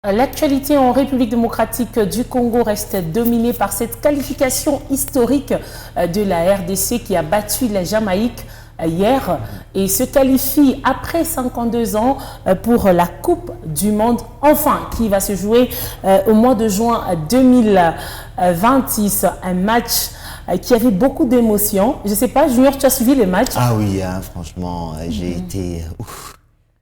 L'actualité en République démocratique du Congo reste dominée par cette qualification historique de la RDC qui a battu la Jamaïque hier et se qualifie après 52 ans pour la Coupe du Monde, enfin, qui va se jouer au mois de juin 2026. Un match qui avait beaucoup d'émotions. Je ne sais pas, Junior, tu as suivi les matchs? Ah oui, hein, franchement, j'ai été...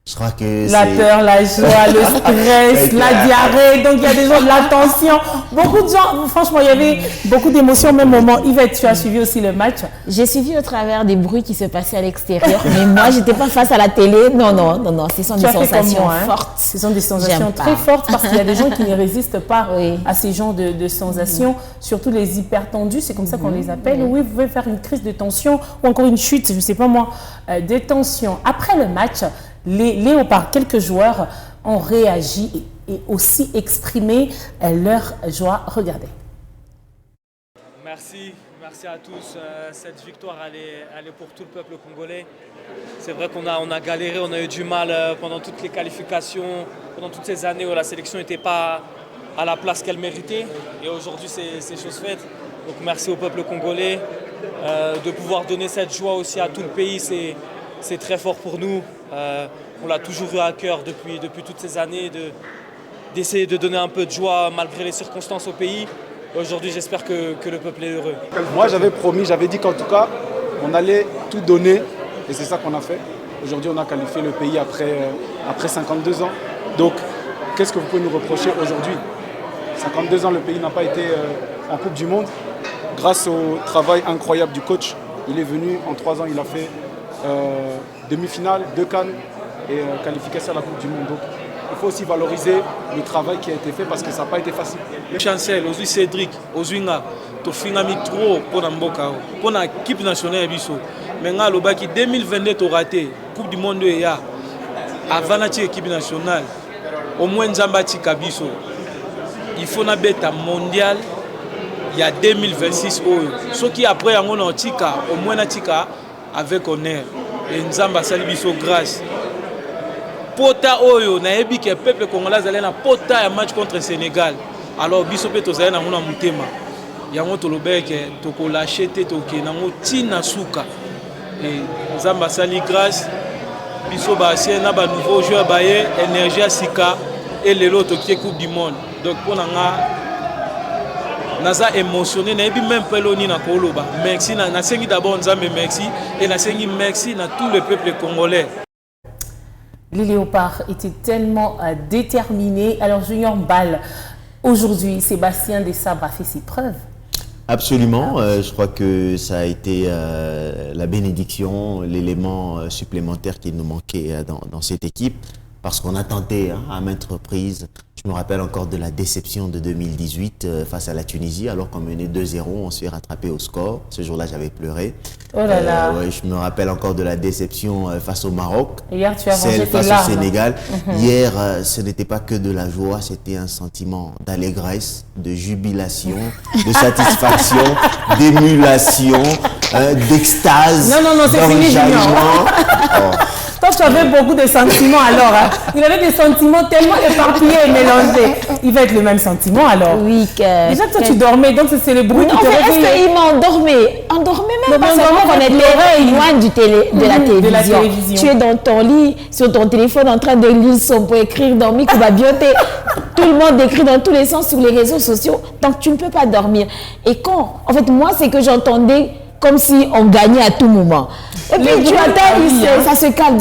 Je crois que la peur, la joie, le stress, la diarrhée, donc il y a des gens de la tension. Beaucoup de gens, franchement, il y avait beaucoup d'émotions au même moment. Yvette, tu as suivi aussi le match? J'ai suivi au travers des bruits qui se passaient à l'extérieur, mais moi, je n'étais pas face à la télé. Non, ce sont des sensations fortes. Ce sont des sensations très fortes parce qu'il y a des gens qui ne résistent pas à ces genres de sensations, surtout les hypertendus, c'est comme ça qu'on les appelle. Oui, vous pouvez faire une crise de tension ou encore une chute, je ne sais pas moi, de tension. Après le match, les Léopards, quelques joueurs ont réagi et aussi exprimé leur joie. Regardez. Merci à tous. Cette victoire, elle est pour tout le peuple congolais. C'est vrai qu'on a galéré, on a eu du mal pendant toutes les qualifications, pendant toutes ces années où la sélection n'était pas à la place qu'elle méritait. Et aujourd'hui, c'est chose faite. Donc merci au peuple congolais. De pouvoir donner cette joie aussi à tout le pays, c'est très fort pour nous. On l'a toujours eu à cœur depuis toutes ces années d'essayer de donner un peu de joie malgré les circonstances au pays. Aujourd'hui, j'espère que le peuple est heureux. Moi, j'avais promis, j'avais dit qu'en tout cas, on allait tout donner et c'est ça qu'on a fait. Aujourd'hui, on a qualifié le pays après 52 ans. Donc, qu'est-ce que vous pouvez nous reprocher aujourd'hui? 52 ans, le pays n'a pas été en Coupe du Monde. Grâce au travail incroyable du coach, il est venu, en 3 ans, il a fait demi-finale, 2 CAN et qualification à la Coupe du Monde. Donc, il faut aussi valoriser le travail qui a été fait parce que ça n'a pas été facile. Chancel, aujourd'hui Cédric, Ozuinga, tu finis trop pour Namboka, pour l'équipe nationale. Mais en 2022, tu as raté Coupe du Monde et avant l'équipe nationale, au moins Zambati Kabiso. Il faut une bête mondiale. Il y a 2026 ce qui après on a tika au moins tika avec honneur et Nzamba salibiso grâce pota oyo na yebi que peuple congolais allait na pota un match contre Sénégal alors biso pe to zali na mona mutema yango to lobeke to ko lâcher te to ke na motina suka et Nzamba sali grâce biso ba ancien na ba nouveau joueur ba ye énergie sika et lelo to ki Coupe du Monde donc pour nga naza émotionné na ebi même peloni na koloba merci na sengi d'abord nzambe merci et na sengi merci na tout le peuple congolais. Les Léopards étaient tellement déterminés. Alors Junior Mbal, aujourd'hui Sébastien Desabre a fait ses preuves. Absolument, je crois que ça a été la bénédiction, l'élément supplémentaire qui nous manquait dans cette équipe parce qu'on a tenté à maintes reprises. Je me rappelle encore de la déception de 2018 face à la Tunisie, alors qu'on menait 2-0, on se fait rattraper au score. Ce jour-là, j'avais pleuré. Oh là là. Ouais, je me rappelle encore de la déception face au Maroc. Hier, tu as celle face larmes. au Sénégal. Hier, ce n'était pas que de la joie, c'était un sentiment d'allégresse, de jubilation, de satisfaction, d'émulation, d'extase. Non, c'est fini, Junior. Toi, tu avais beaucoup de sentiments alors. Il avait des sentiments tellement éparpillés et mélangés. Il va être le même sentiment alors. Oui, déjà toi, tu dormais, donc c'est le bruit qui te réveillait. Est-ce qu'il m'endormait? Endormait même pas seulement qu'on était loin de la télévision. Tu es dans ton lit, sur ton téléphone en train de lire son pour écrire, dormir, tout va bien. Tout le monde écrit dans tous les sens sur les réseaux sociaux. Donc tu ne peux pas dormir. Et quand, en fait, moi, c'est que j'entendais comme si on gagnait à tout moment. Et puis tu attends, ça se calme.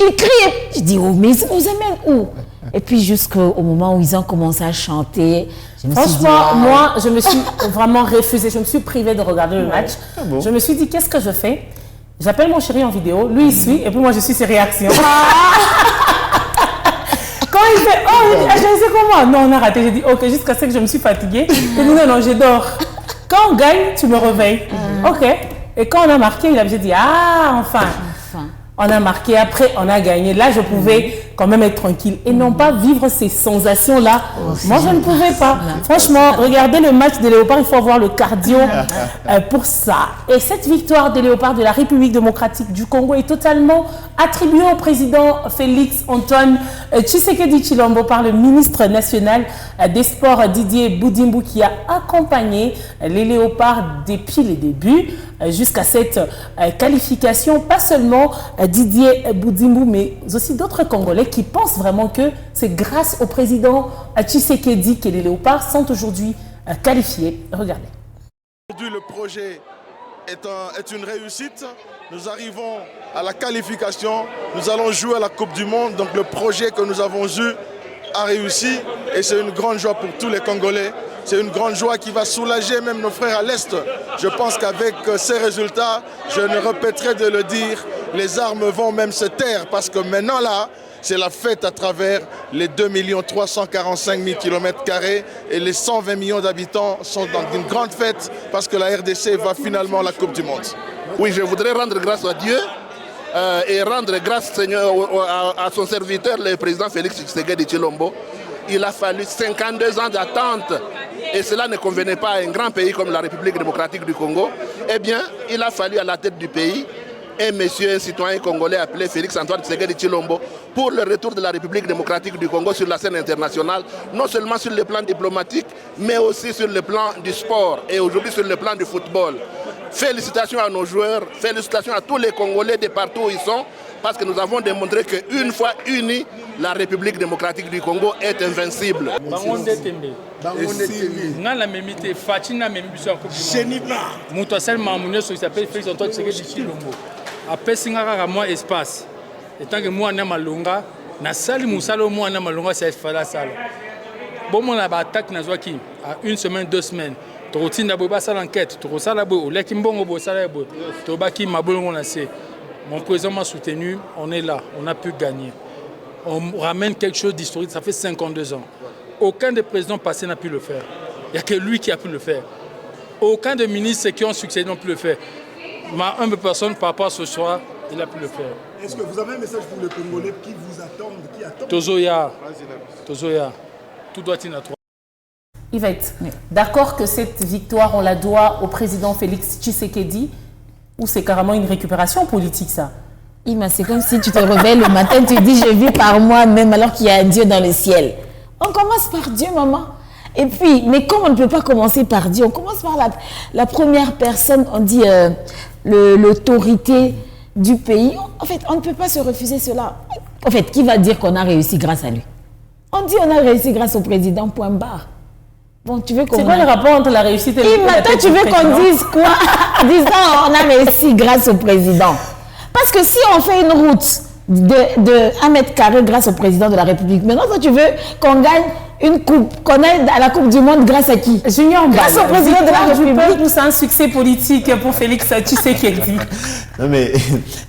Il crie. Je dis, oh, mais ils nous amènent où? Et puis jusqu'au moment où ils ont commencé à chanter, je me suis dit, moi, je me suis vraiment refusée. Je me suis privée de regarder le match. Je me suis dit, qu'est-ce que je fais? J'appelle mon chéri en vidéo, lui il suit, et puis moi je suis ses réactions. Quand il fait, oh, je sais comment. Non, on a raté. J'ai dit, ok, jusqu'à ce que je me suis fatiguée. Il dit, non, je dors. Quand on gagne, tu me réveilles. Ok. Et quand on a marqué, j'ai dit, ah, enfin. on a marqué, après on a gagné. Là, je pouvais quand même être tranquille et non pas vivre ces sensations-là. Moi, je ne pouvais pas. Franchement, regardez le match des Léopards, il faut avoir le cardio pour ça. Et cette victoire des Léopards de la République démocratique du Congo est totalement attribuée au président Félix Antoine Tshisekedi Tshilombo par le ministre national des Sports Didier Boudimbu qui a accompagné les Léopards depuis les débuts jusqu'à cette qualification. Pas seulement Didier Boudimbu, mais aussi d'autres Congolais qui pensent vraiment que c'est grâce au président Tshisekedi que les Léopards sont aujourd'hui qualifiés. Regardez. Aujourd'hui, le projet est une réussite. Nous arrivons à la qualification. Nous allons jouer à la Coupe du Monde. Donc le projet que nous avons eu a réussi et c'est une grande joie pour tous les Congolais. C'est une grande joie qui va soulager même nos frères à l'Est. Je pense qu'avec ces résultats, je ne répéterai de le dire, les armes vont même se taire parce que maintenant là, c'est la fête à travers les 2 345 000 km² et les 120 millions d'habitants sont dans une grande fête parce que la RDC va finalement à la Coupe du Monde. Oui, je voudrais rendre grâce à Dieu et rendre grâce Seigneur, à son serviteur, le président Félix Tshisekedi Tshilombo. Il a fallu 52 ans d'attente et cela ne convenait pas à un grand pays comme la République démocratique du Congo. Eh bien, il a fallu à la tête du pays un citoyen congolais appelé Félix Antoine Tshisekedi Tshilombo pour le retour de la République démocratique du Congo sur la scène internationale, non seulement sur le plan diplomatique, mais aussi sur le plan du sport et aujourd'hui sur le plan du football. Félicitations à nos joueurs, félicitations à tous les Congolais de partout où ils sont, parce que nous avons démontré qu'une fois unis, la République démocratique du Congo est invincible. Après singaka moi espace etant que moi na malonga na sali musalo moi na malonga c'est fala sala bon mon attaque na zwaki à une semaine 2 semaines to tinda bo ba sala enquête to sala bo le kimbongo bo sala bo to baki mabolongo na c'est mon président m'a soutenu, on est là, on a pu gagner. On ramène quelque chose d'historique, ça fait 52 ans. Aucun des présidents passés n'a pu le faire. Il n'y a que lui qui a pu le faire. Aucun des ministres qui ont succédé n'a pu le faire. Ma humble personne, par rapport à ce soir, il a pu le faire. Est-ce que vous avez un message pour les Congolais qui vous attendent, qui attendent Tozoya, tout doit être à toi. Yvette, d'accord que cette victoire, on la doit au président Félix Tshisekedi, ou c'est carrément une récupération politique, ça? Ima, c'est comme si tu te réveilles le matin, tu dis je vis par moi-même alors qu'il y a un Dieu dans le ciel. On commence par Dieu, maman. Et puis, mais comme on ne peut pas commencer par Dieu, on commence par la première personne, on dit l'autorité du pays. En fait, on ne peut pas se refuser cela. En fait, qui va dire qu'on a réussi grâce à lui? On dit on a réussi grâce au président, point barre. Bon, tu veux qu'on... C'est quoi le rapport entre la réussite et le maintenant, tu veux qu'on dise quoi? En disant on a réussi grâce au président. Parce que si on fait une route de 1 mètre carré grâce au président de la République, maintenant, toi, tu veux qu'on gagne une coupe, qu'on aille à la Coupe du Monde grâce à qui? Junior, grâce au président de la République. C'est un succès politique pour Félix Tshisekedi. Non mais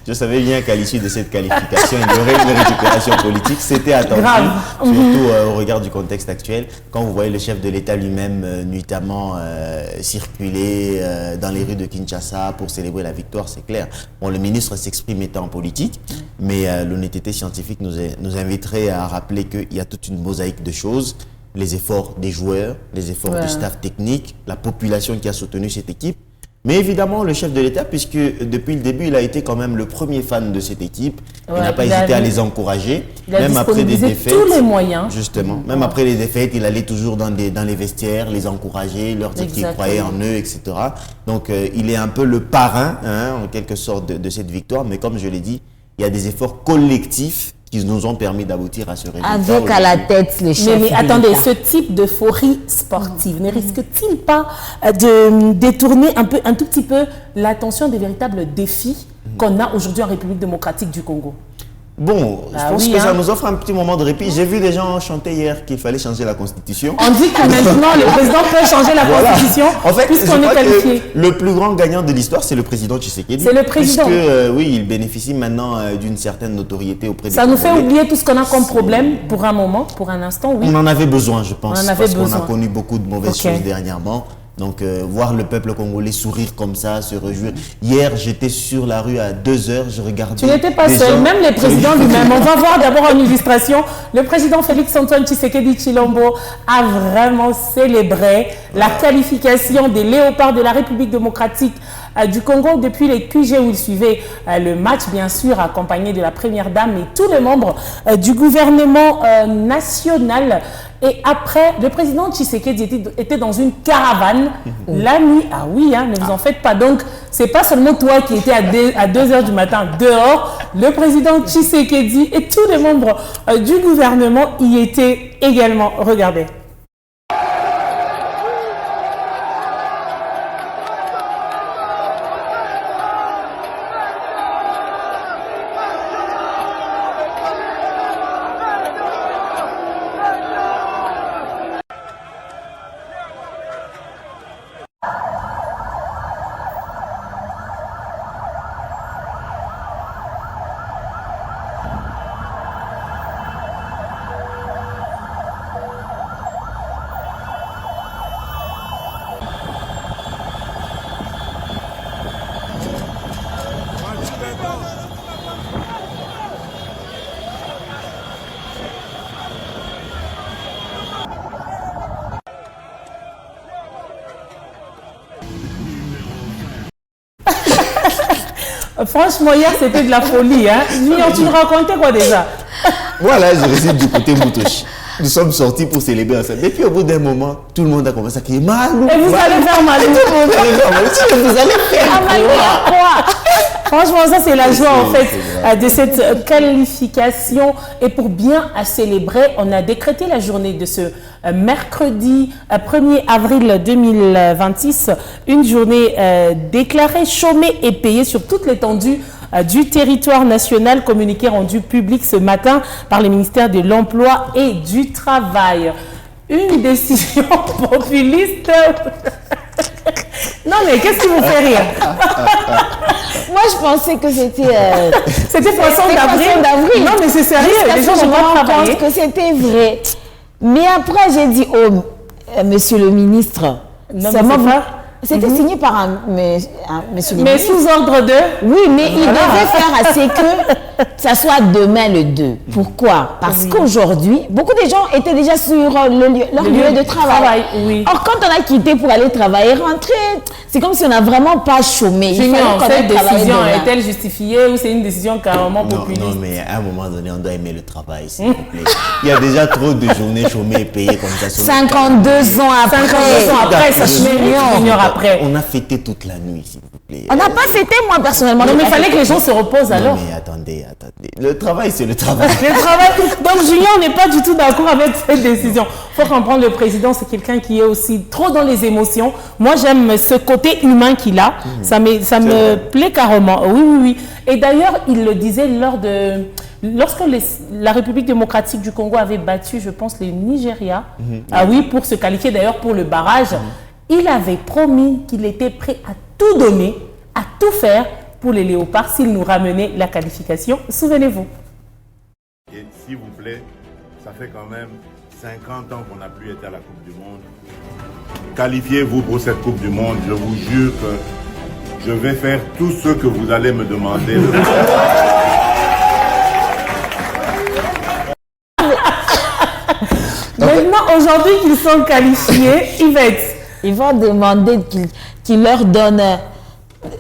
je savais bien qu'à l'issue de cette qualification, il y aurait une récupération politique. C'était attendu, surtout au regard du contexte actuel. Quand vous voyez le chef de l'État lui-même nuitamment circuler dans les rues de Kinshasa pour célébrer la victoire, c'est clair. Bon, le ministre s'exprime étant politique, mais l'honnêteté scientifique nous inviterait à rappeler qu'il y a toute une mosaïque de choses. Les efforts des joueurs, les efforts du staff technique, la population qui a soutenu cette équipe. Mais évidemment, le chef de l'État, puisque depuis le début, il a été quand même le premier fan de cette équipe. Il n'a pas hésité à les encourager, même après des défaites. Tous les moyens. Justement, même après les défaites, il allait toujours dans les vestiaires, les encourager, leur dire qu'il croyait en eux, etc. Donc, il est un peu le parrain, en quelque sorte, de cette victoire. Mais comme je l'ai dit, il y a des efforts collectifs qui nous ont permis d'aboutir à ce résultat. Avec à la tête les chefs. Mais attendez, ce type d'euphorie sportive ne risque-t-il pas de détourner un tout petit peu l'attention des véritables défis qu'on a aujourd'hui en République démocratique du Congo? Bon, je pense que ça nous offre un petit moment de répit. J'ai vu des gens chanter hier qu'il fallait changer la Constitution. On dit que maintenant, le président peut changer la Constitution en fait, puisqu'on est qualifié. Le plus grand gagnant de l'histoire, c'est le président Tshisekedi. C'est le président. Puisque, oui, il bénéficie maintenant d'une certaine notoriété auprès des Congolais. Ça nous fait oublier tout ce qu'on a comme problème pour un moment, pour un instant, oui. On en avait besoin, je pense, parce qu'on a connu beaucoup de mauvaises choses dernièrement. Donc, voir le peuple congolais sourire comme ça, se réjouir. Hier, j'étais sur la rue à 2h, je regardais. Tu n'étais pas seul, même les présidents lui-même. On va voir d'abord une illustration. Le président Félix-Antoine Tshisekedi Tshilombo a vraiment célébré la qualification des Léopards de la République démocratique du Congo depuis les QG où il suivait le match, bien sûr, accompagné de la première dame et tous les membres du gouvernement national. Et après, le président Tshisekedi était dans une caravane la nuit. Ah oui, hein, ne vous en faites pas. Donc, c'est pas seulement toi qui étais à 2h du matin dehors. Le président Tshisekedi et tous les membres du gouvernement y étaient également. Regardez. Franchement, hier, c'était de la folie. Hein? Junior, tu nous racontais quoi déjà? Voilà, je réside du côté Moutoshi. Nous sommes sortis pour célébrer ensemble. Et puis au bout d'un moment, tout le monde a commencé à crier Malou. Et vous allez faire Malou. Vous allez faire quoi? Franchement, ça c'est la joie en fait de cette qualification. Et pour bien célébrer, on a décrété la journée de ce mercredi 1er avril 2026, une journée déclarée chômée et payée sur toute l'étendue du territoire national, communiqué rendu public ce matin par le ministère de l'Emploi et du Travail. Une décision populiste. Non mais qu'est-ce qui vous fait rire? Moi je pensais que c'était... c'était poisson d'avril. Non mais c'est sérieux, les gens vont pas travailler. Que c'était vrai. Mais après j'ai dit, oh, monsieur le ministre, c'était signé par un monsieur le ministre. Mais sous ordre de... Oui, mais il devait faire assez que ça soit demain le 2. Pourquoi? Parce qu'aujourd'hui, beaucoup de gens étaient déjà sur leur lieu de travail. Or, quand on a quitté pour aller travailler, rentrer, c'est comme si on n'a vraiment pas chômé. Cette décision est-elle justifiée ou c'est une décision carrément populiste? Non, mais à un moment donné, on doit aimer le travail, s'il vous plaît. Il y a déjà trop de journées chômées et payées comme ça. 52 ans après. 52 ans après, ça se mignon. Après. On a fêté toute la nuit, s'il vous plaît. On n'a pas fêté, moi, personnellement. Non, mais il fallait que les gens se reposent alors. Mais attendez. Le travail, c'est le travail. Donc, Julien, on n'est pas du tout d'accord avec cette décision. Il faut comprendre, le président, c'est quelqu'un qui est aussi trop dans les émotions. Moi, j'aime ce côté humain qu'il a. Ça me plaît carrément. Oui. Et d'ailleurs, il le disait lorsque la République démocratique du Congo avait battu, je pense, le Nigeria, pour se qualifier d'ailleurs pour le barrage, il avait promis qu'il était prêt à tout donner, à tout faire pour les Léopards s'il nous ramenait la qualification. Souvenez-vous. Et s'il vous plaît, ça fait quand même 50 ans qu'on n'a plus été à la Coupe du Monde. Qualifiez-vous pour cette Coupe du Monde. Je vous jure que je vais faire tout ce que vous allez me demander. Maintenant, aujourd'hui qu'ils sont qualifiés, ils vont demander qu'ils leur donnent...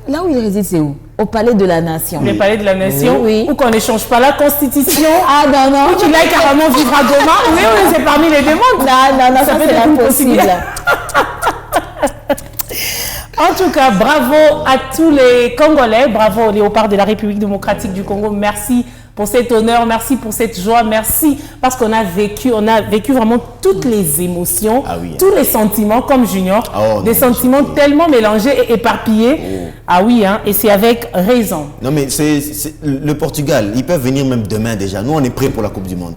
Là où ils résident, c'est où? Au Palais de la Nation. Le Palais de la Nation, ou qu'on n'échange pas la Constitution. Ah non. Ou qu'il aille carrément vivre à Goma. Oui, c'est parmi les demandes. Non, ça c'est impossible. En tout cas, bravo à tous les Congolais, bravo aux Léopards de la République démocratique du Congo. Merci pour cet honneur, merci pour cette joie, merci parce qu'on a vécu vraiment toutes les émotions, tous les sentiments comme Junior, des sentiments tellement mélangés et éparpillés. Ah oui, hein, et c'est avec raison. Non mais c'est le Portugal, ils peuvent venir même demain déjà. Nous on est prêts pour la Coupe du Monde.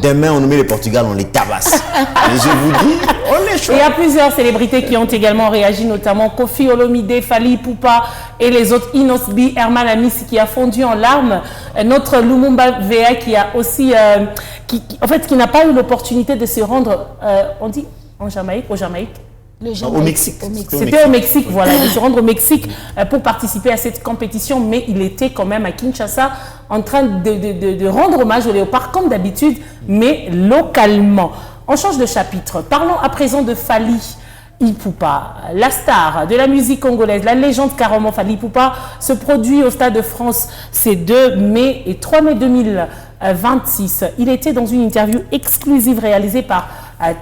Demain on nous met le Portugal, on les tabasse. Et je vous dis, on est chaud. Il y a plusieurs célébrités qui ont également réagi, notamment Kofi Olomide, Fally Ipupa et les autres, Inosbi, Herman Amis qui a fondu en larmes. Notre Lumumba VA qui a aussi, qui n'a pas eu l'opportunité de se rendre, on dit en Jamaïque, Au Mexique. C'était au Mexique, voilà. Il se rendre au Mexique pour participer à cette compétition, mais il était quand même à Kinshasa en train de rendre hommage au léopard comme d'habitude, mais localement. On change de chapitre. Parlons à présent de Fally Ipupa, la star de la musique congolaise, la légende carrément. Fally Ipupa se produit au Stade de France ces 2 mai et 3 mai 2026. Il était dans une interview exclusive réalisée par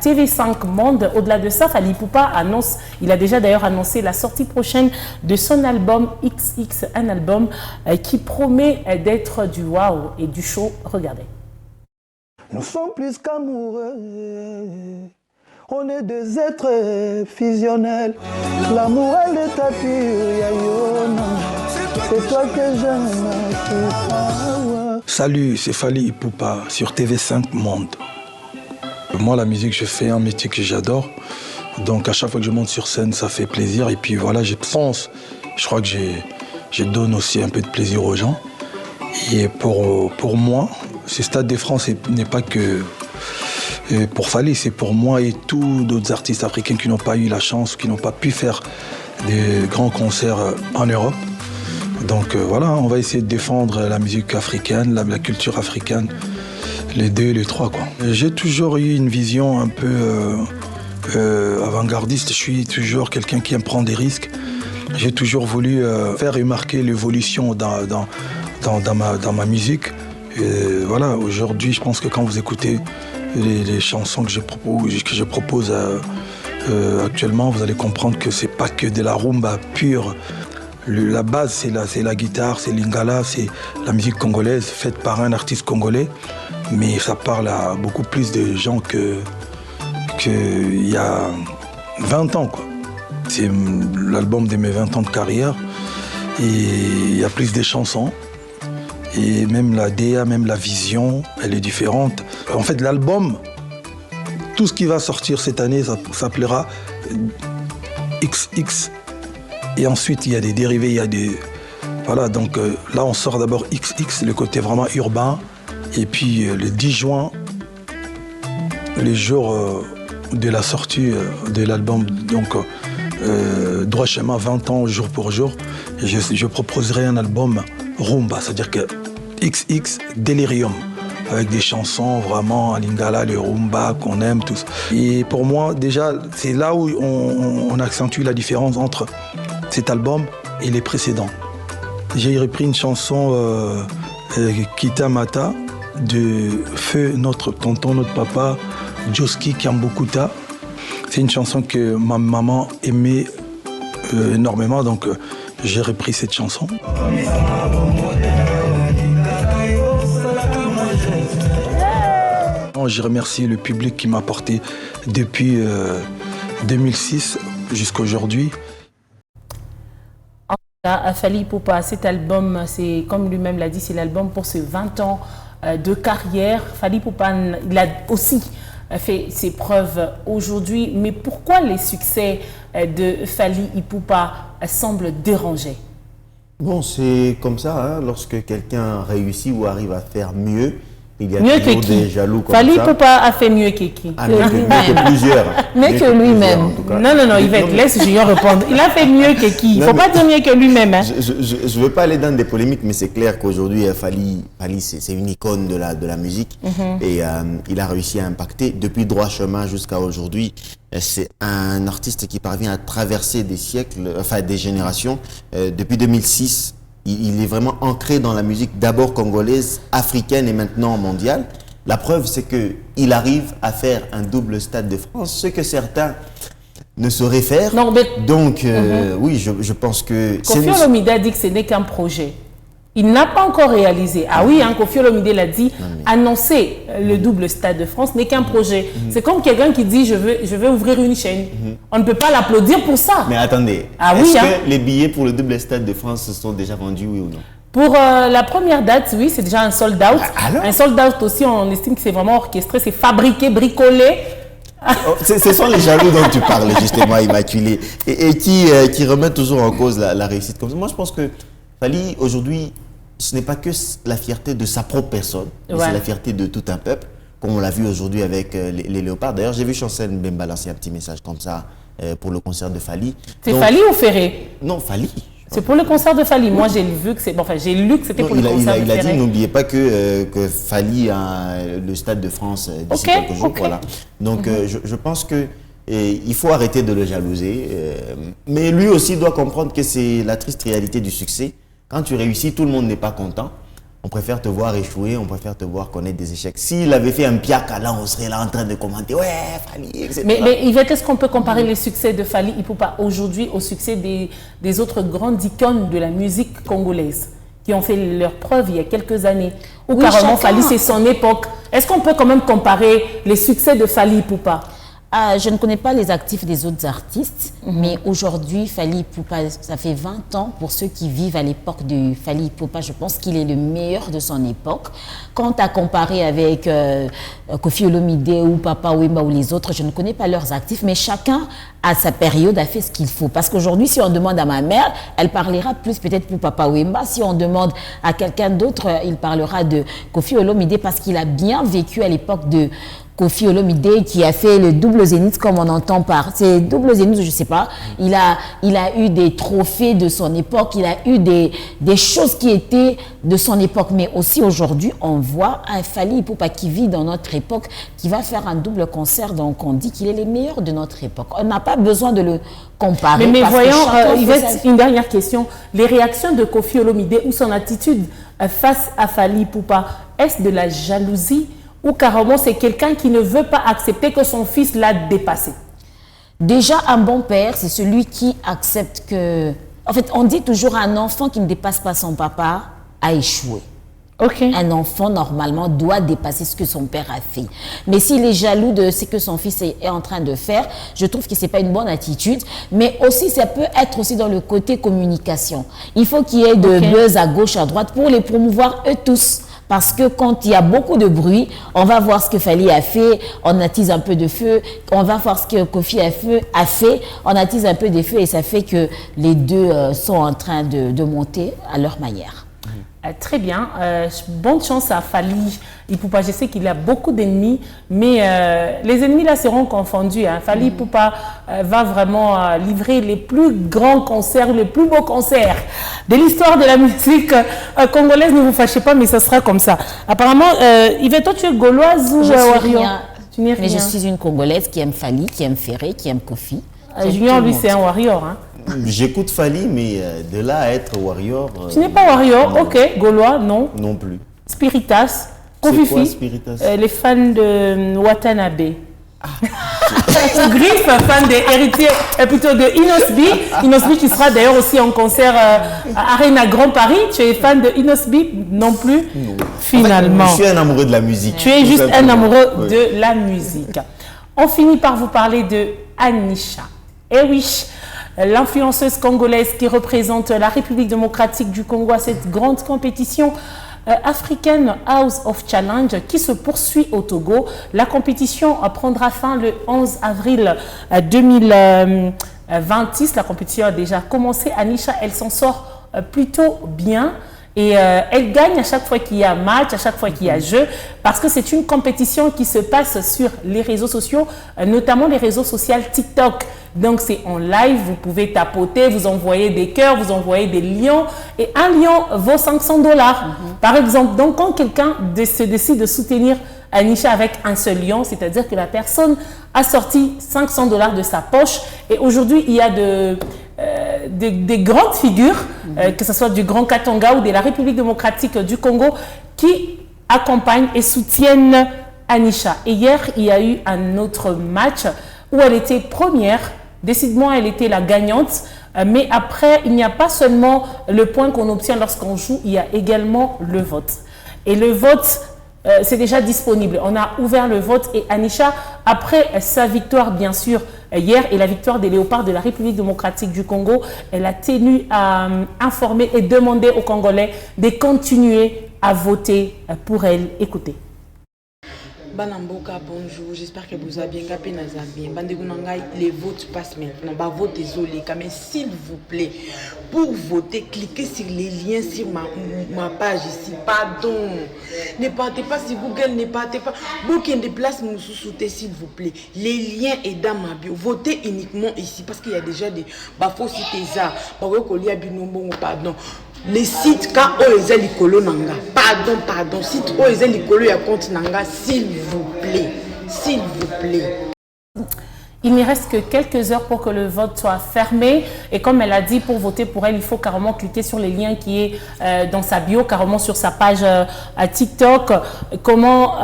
TV5 Monde. Au-delà de ça, Fally Ipupa il a déjà d'ailleurs annoncé la sortie prochaine de son album XX, un album qui promet d'être du waouh et du show. Regardez. Nous sommes plus qu'amoureux, on est des êtres fusionnels. L'amour est l'état pur, c'est toi que j'aime. Salut, c'est Fally Ipupa sur TV5 Monde. Moi, la musique, je fais un métier que j'adore. Donc, à chaque fois que je monte sur scène, ça fait plaisir. Et puis voilà, je crois que je donne aussi un peu de plaisir aux gens. Et pour moi, ce Stade de France n'est pas que pour Fally, c'est pour moi et tous d'autres artistes africains qui n'ont pas eu la chance, qui n'ont pas pu faire des grands concerts en Europe. Donc voilà, on va essayer de défendre la musique africaine, la culture africaine. Les 2, les 3, quoi. J'ai toujours eu une vision un peu avant-gardiste. Je suis toujours quelqu'un qui aime prendre des risques. J'ai toujours voulu faire remarquer l'évolution dans ma musique. Et voilà, aujourd'hui, je pense que quand vous écoutez les chansons que je propose actuellement, vous allez comprendre que c'est pas que de la rumba pure. La base, c'est la guitare, c'est l'ingala, c'est la musique congolaise faite par un artiste congolais. Mais ça parle à beaucoup plus de gens qu'il y a 20 ans, quoi. C'est l'album de mes 20 ans de carrière. Et il y a plus de chansons. Et même la DA, même la vision, elle est différente. En fait, l'album, tout ce qui va sortir cette année, ça s'appellera XX. Et ensuite, il y a des dérivés, il y a des... Voilà, donc là, on sort d'abord XX, le côté vraiment urbain. Et puis le 10 juin, les jours de la sortie de l'album, donc Droit Chemin, 20 ans jour pour jour, je proposerai un album rumba, c'est-à-dire que XX Delirium, avec des chansons vraiment à lingala, le rumba qu'on aime tous. Et pour moi, déjà, c'est là où on accentue la différence entre cet album et les précédents. J'ai repris une chanson Kita Mata, de feu notre tonton, notre papa, Joski Kiambokuta. C'est une chanson que ma maman aimait énormément, donc j'ai repris cette chanson. Je remercie le public qui m'a porté depuis 2006 jusqu'à aujourd'hui. À Fally Ipupa, cet album, c'est comme lui-même l'a dit, c'est l'album pour ses 20 ans de carrière. Fally Ipupa, il a aussi fait ses preuves aujourd'hui. Mais pourquoi les succès de Fally Ipupa semblent déranger? Bon, c'est comme ça, hein, lorsque quelqu'un réussit ou arrive à faire mieux, il y a mieux toujours que qui? Des jaloux comme Fally ça. Ipupa a fait mieux que qui? Mieux que plusieurs. Mieux que lui-même. Non, Yvette, laisse Julien répondre. Il a fait mieux que qui? Il ne faut pas dire mieux que lui-même. Hein. Je ne veux pas aller dans des polémiques, mais c'est clair qu'aujourd'hui, Fally c'est une icône de la musique. Et il a réussi à impacter depuis Droit Chemin jusqu'à aujourd'hui. C'est un artiste qui parvient à traverser des siècles, enfin des générations. Depuis 2006, il est vraiment ancré dans la musique d'abord congolaise, africaine et maintenant mondiale. La preuve, c'est qu'il arrive à faire un double Stade de France, ce que certains ne sauraient faire. Non, mais... Donc, oui, je pense que... Koffi Olomide a dit que ce n'est qu'un projet. Il n'a pas encore réalisé. Ah oui, hein, Koffi Olomide l'a dit, annoncer le double Stade de France n'est qu'un projet. C'est comme quelqu'un qui dit je veux ouvrir une chaîne. On ne peut pas l'applaudir pour ça. Mais attendez, est-ce que les billets pour le double Stade de France se sont déjà vendus, oui ou non? Pour la première date, oui, c'est déjà un sold out. Un sold out aussi, on estime que c'est vraiment orchestré, c'est fabriqué, bricolé. Ce sont les jaloux dont tu parles, justement, Immaculée, et qui remettent toujours en cause la réussite comme ça. Moi, je pense que Fally, aujourd'hui, ce n'est pas que la fierté de sa propre personne, mais c'est la fierté de tout un peuple, comme on l'a vu aujourd'hui avec les léopards. D'ailleurs, j'ai vu Chancel me balancer un petit message comme ça pour le concert de Fally. C'est Fally ou Ferré? Non, Fally. C'est pour le concert de Fally. Moi, j'ai vu que c'est... Enfin, j'ai lu que c'était pour le concert de Ferré. Il a dit, n'oubliez pas que Fally a le Stade de France d'ici quelques jours. Voilà. Donc, je pense que il faut arrêter de le jalouser. Mais lui aussi doit comprendre que c'est la triste réalité du succès. Quand tu réussis, tout le monde n'est pas content. On préfère te voir échouer, on préfère te voir connaître des échecs. S'il avait fait un piaka, là, on serait là en train de commenter. Ouais, Fally, etc. Mais Yvette, est-ce qu'on peut comparer les succès de Fally Ipupa aujourd'hui au succès des autres grandes icônes de la musique congolaise qui ont fait leur preuve il y a quelques années? Ou carrément Fally, c'est son époque. Est-ce qu'on peut quand même comparer les succès de Fally Ipupa? Je ne connais pas les actifs des autres artistes, mais aujourd'hui, Fally Ipupa, ça fait 20 ans pour ceux qui vivent à l'époque de Fally Ipupa. Je pense qu'il est le meilleur de son époque. Quant à comparer avec Koffi Olomide ou Papa Wemba ou les autres, je ne connais pas leurs actifs, mais chacun à sa période a fait ce qu'il faut. Parce qu'aujourd'hui, si on demande à ma mère, elle parlera plus peut-être pour Papa Wemba. Si on demande à quelqu'un d'autre, il parlera de Koffi Olomide parce qu'il a bien vécu à l'époque de Koffi Olomide qui a fait le double zénith comme on entend par... C'est double zénith, je ne sais pas. Il a eu des trophées de son époque, il a eu des choses qui étaient de son époque. Mais aussi aujourd'hui, on voit un Fally Ipupa qui vit dans notre époque, qui va faire un double concert. Donc on dit qu'il est le meilleur de notre époque. On n'a pas besoin de le comparer. Mais voyons, Yvette, une dernière question. Les réactions de Koffi Olomide ou son attitude face à Fally Ipupa, est-ce de la jalousie ou carrément c'est quelqu'un qui ne veut pas accepter que son fils l'a dépassé? Déjà, un bon père, c'est celui qui accepte que... En fait, on dit toujours un enfant qui ne dépasse pas son papa a échoué. Un enfant, normalement, doit dépasser ce que son père a fait. Mais s'il est jaloux de ce que son fils est en train de faire, je trouve que ce n'est pas une bonne attitude. Mais aussi, ça peut être aussi dans le côté communication. Il faut qu'il y ait de buzz à gauche, à droite pour les promouvoir eux tous. Parce que quand il y a beaucoup de bruit, on va voir ce que Fally a fait, on attise un peu de feu, on va voir ce que Koffi a fait, on attise un peu de feu et ça fait que les deux sont en train de monter à leur manière. Très bien. Bonne chance à Fally Ipupa. Je sais qu'il a beaucoup d'ennemis, mais les ennemis là seront confondus. Fally Ipupa va vraiment livrer les plus grands concerts, les plus beaux concerts de l'histoire de la musique congolaise. Ne vous fâchez pas, mais ça sera comme ça. Apparemment, Yvette, toi, tu es gauloise ou warrior? Tu n'es rien. Mais je suis une Congolaise qui aime Fally, qui aime Ferré, qui aime Koffi. Junior, lui, c'est un warrior. J'écoute Fally, mais de là à être warrior... Tu n'es pas warrior, non. Ok. Gaulois, non. Non plus. Spiritas. C'est quoi Spiritas? Les fans de Watanabe. Griff, fan des héritiers, plutôt de Inosbi. Inosbi qui sera d'ailleurs aussi en concert à Arena Grand Paris. Tu es fan de Inosbi? Non plus. Non. Finalement. En fait, je suis un amoureux de la musique. Tu es juste un amoureux de la musique. On finit par vous parler de Anisha. Eh oui, l'influenceuse congolaise qui représente la République démocratique du Congo à cette grande compétition African House of Challenge qui se poursuit au Togo. La compétition prendra fin le 11 avril 2026. La compétition a déjà commencé. Anisha, elle s'en sort plutôt bien. Et elle gagne à chaque fois qu'il y a match, à chaque fois qu'il y a jeu, parce que c'est une compétition qui se passe sur les réseaux sociaux, notamment les réseaux sociaux TikTok. Donc c'est en live, vous pouvez tapoter, vous envoyer des cœurs, vous envoyer des lions, et un lion vaut $500 par exemple. Donc quand quelqu'un décide de soutenir Anisha avec un seul lion, c'est-à-dire que la personne a sorti $500 de sa poche, et aujourd'hui il y a des grandes figures, que ce soit du Grand Katanga ou de la République démocratique du Congo, qui accompagnent et soutiennent Anisha. Et hier, il y a eu un autre match où elle était première. Décidément, elle était la gagnante. Mais après, il n'y a pas seulement le point qu'on obtient lorsqu'on joue, il y a également le vote. Et le vote, c'est déjà disponible. On a ouvert le vote et Anisha, après sa victoire, bien sûr, hier, et la victoire des Léopards de la République démocratique du Congo, elle a tenu à informer et demander aux Congolais de continuer à voter pour elle. Écoutez. Banamboka, bonjour, j'espère que vous avez bien, les votes passent maintenant, vote désolé, mais s'il vous plaît, pour voter, cliquez sur les liens sur ma page ici, pardon, ne partez pas sur Google, ne partez pas, booking des places, nous sous-soutez s'il vous plaît, les liens est dans ma bio, votez uniquement ici, parce qu'il y a déjà des bafos cités ça, pardon. Les sites quand eux les écolos nanga pardon site eux les écolos ya compte nanga s'il vous plaît. Il n'y reste que quelques heures pour que le vote soit fermé. Et comme elle a dit, pour voter pour elle, il faut carrément cliquer sur les liens qui est dans sa bio, carrément sur sa page à TikTok. Comment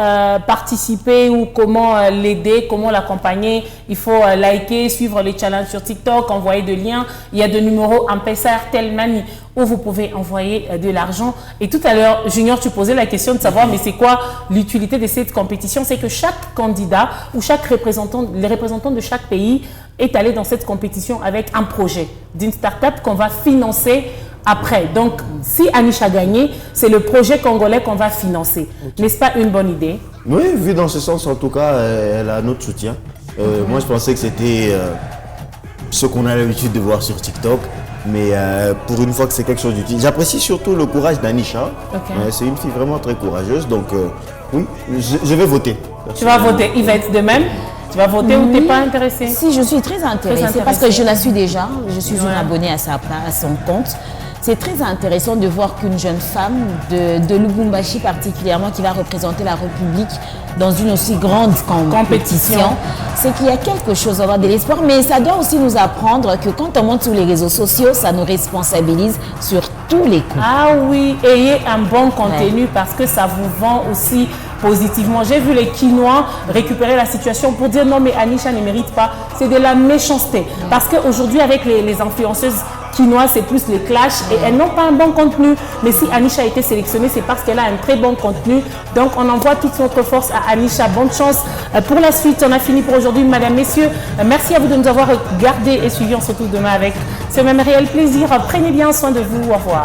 participer ou comment l'aider, comment l'accompagner. Il faut liker, suivre les challenges sur TikTok, envoyer des liens. Il y a des numéros M-Pesa, RTL Money où vous pouvez envoyer de l'argent. Et tout à l'heure, Junior, tu posais la question de savoir, mais c'est quoi l'utilité de cette compétition? C'est que chaque candidat ou chaque représentant, les représentants de chaque pays est allé dans cette compétition avec un projet d'une start-up qu'on va financer après. Donc, si Anisha a gagné, c'est le projet congolais qu'on va financer. N'est-ce pas une bonne idée? Oui, vu dans ce sens, en tout cas, elle a notre soutien. Moi, je pensais que c'était ce qu'on a l'habitude de voir sur TikTok. Mais pour une fois que c'est quelque chose d'utile. J'apprécie surtout le courage d'Anisha. C'est une fille vraiment très courageuse. Donc, oui, je vais voter. Tu vas voter, Yvette, de même? Tu vas voter ou tu n'es pas intéressée? Si, je suis très intéressée parce que je la suis déjà. Je suis une abonnée à son compte. C'est très intéressant de voir qu'une jeune femme de Lubumbashi particulièrement qui va représenter la République dans une aussi grande compétition, c'est qu'il y a quelque chose à avoir de l'espoir, mais ça doit aussi nous apprendre que quand on monte sur les réseaux sociaux, ça nous responsabilise sur tous les coups. Ah oui, ayez un bon contenu parce que ça vous vend aussi positivement. J'ai vu les Quinois récupérer la situation pour dire non mais Anisha ne mérite pas. C'est de la méchanceté. Parce qu'aujourd'hui avec les influenceuses Quinois, c'est plus les clashs et elles n'ont pas un bon contenu. Mais si Anisha a été sélectionnée, c'est parce qu'elle a un très bon contenu. Donc on envoie toute notre force à Anisha. Bonne chance pour la suite. On a fini pour aujourd'hui, mesdames, messieurs. Merci à vous de nous avoir regardés et suivis. On se retrouve demain avec ce même réel plaisir. Prenez bien soin de vous. Au revoir.